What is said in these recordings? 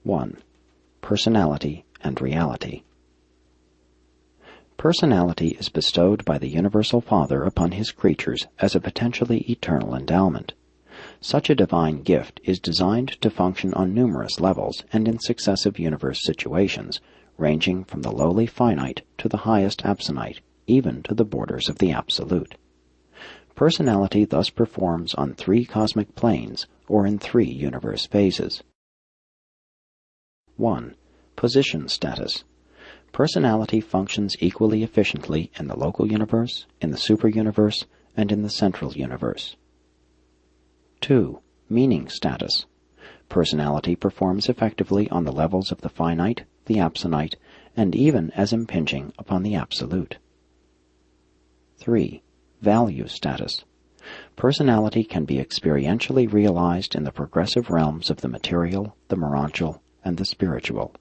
1. Personality and reality. Personality is bestowed by the Universal Father upon His creatures as a potentially eternal endowment. Such a divine gift is designed to function on numerous levels and in successive universe situations, ranging from the lowly finite to the highest absonite, even to the borders of the absolute. Personality thus performs on 3 cosmic planes, or in 3 universe phases. 1. Position status. Personality functions equally efficiently in the local universe, in the superuniverse, and in the central universe. 2. Meaning status. Personality performs effectively on the levels of the finite, the absonite, and even as impinging upon the absolute. 3. Value status. Personality can be experientially realized in the progressive realms of the material, the morontial, and the spiritual.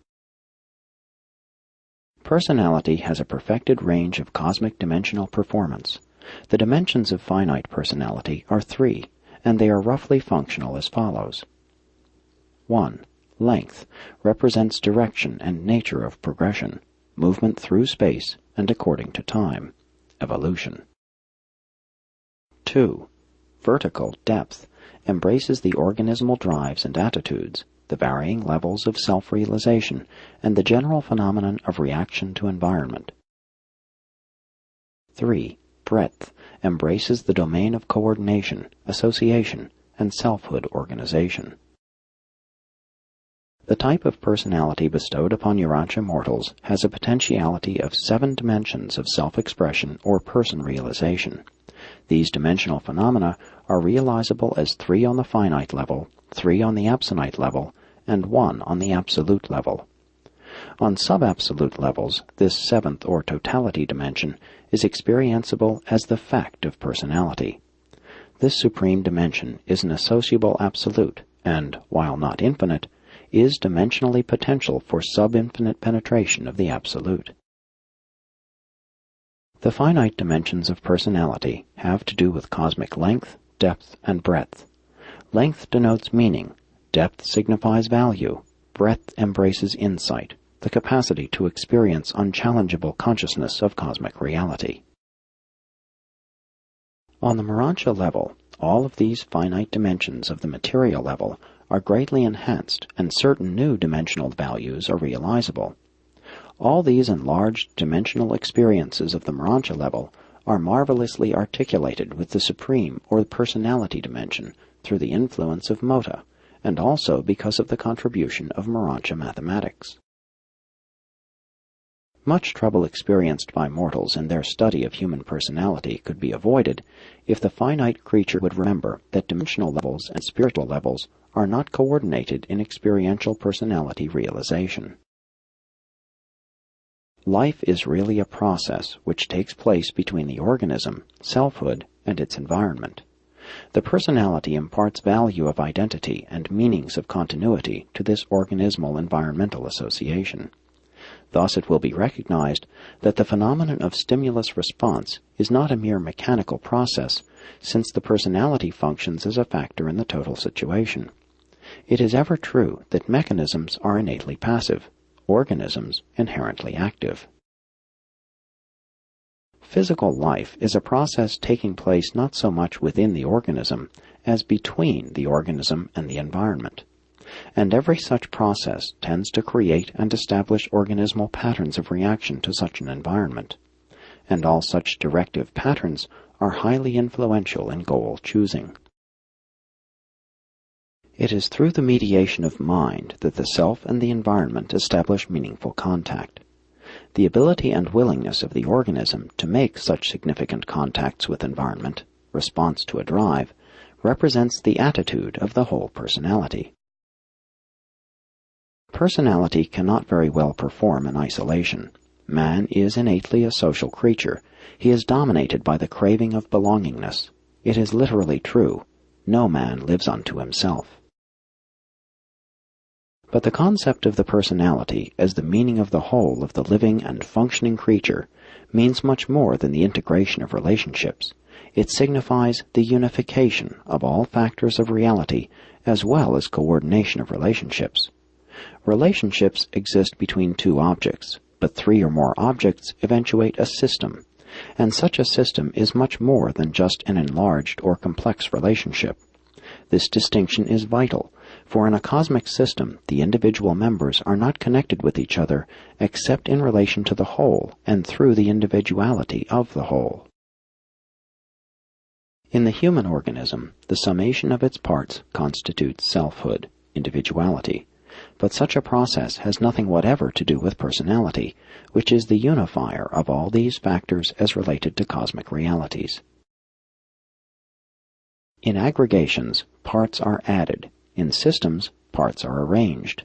Personality has a perfected range of cosmic dimensional performance. The dimensions of finite personality are 3, and they are roughly functional as follows. 1. Length represents direction and nature of progression, movement through space and according to time, evolution. 2. Vertical depth embraces the organismal drives and attitudes, the varying levels of self-realization, and the general phenomenon of reaction to environment. 3. Breadth embraces the domain of coordination, association, and selfhood organization. The type of personality bestowed upon Urantia mortals has a potentiality of 7 dimensions of self-expression or person realization. These dimensional phenomena are realizable as 3 on the finite level, 3 on the absonite level, and 1 on the absolute level. On sub-absolute levels, this 7th or totality dimension is experienceable as the fact of personality. This supreme dimension is an associable absolute, and, while not infinite, is dimensionally potential for sub-infinite penetration of the absolute. The finite dimensions of personality have to do with cosmic length, depth, and breadth. Length denotes meaning, depth signifies value, breadth embraces insight, the capacity to experience unchallengeable consciousness of cosmic reality. On the morontia level, all of these finite dimensions of the material level are greatly enhanced, and certain new dimensional values are realizable. All these enlarged dimensional experiences of the morontia level are marvelously articulated with the supreme or personality dimension through the influence of mota, and also because of the contribution of morontia mathematics. Much trouble experienced by mortals in their study of human personality could be avoided if the finite creature would remember that dimensional levels and spiritual levels are not coordinated in experiential personality realization. Life is really a process which takes place between the organism, selfhood, and its environment. The personality imparts value of identity and meanings of continuity to this organismal environmental association. Thus it will be recognized that the phenomenon of stimulus-response is not a mere mechanical process, since the personality functions as a factor in the total situation. It is ever true that mechanisms are innately passive, organisms inherently active. Physical life is a process taking place not so much within the organism as between the organism and the environment, and every such process tends to create and establish organismal patterns of reaction to such an environment, and all such directive patterns are highly influential in goal choosing. It is through the mediation of mind that the self and the environment establish meaningful contact. The ability and willingness of the organism to make such significant contacts with environment, response to a drive, represents the attitude of the whole personality. Personality cannot very well perform in isolation. Man is innately a social creature. He is dominated by the craving of belongingness. It is literally true, no man lives unto himself. But the concept of the personality as the meaning of the whole of the living and functioning creature means much more than the integration of relationships. It signifies the unification of all factors of reality as well as coordination of relationships. Relationships exist between two objects, but three or more objects eventuate a system, and such a system is much more than just an enlarged or complex relationship. This distinction is vital, for in a cosmic system the individual members are not connected with each other except in relation to the whole and through the individuality of the whole. In the human organism, the summation of its parts constitutes selfhood, individuality, but such a process has nothing whatever to do with personality, which is the unifier of all these factors as related to cosmic realities. In aggregations, parts are added. In systems, parts are arranged.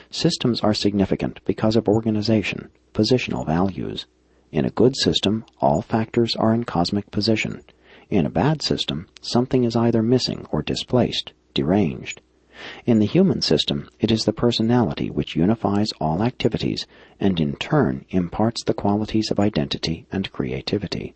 Systems are significant because of organization, positional values. In a good system, all factors are in cosmic position. In a bad system, something is either missing or displaced, deranged. In the human system, it is the personality which unifies all activities and in turn imparts the qualities of identity and creativity.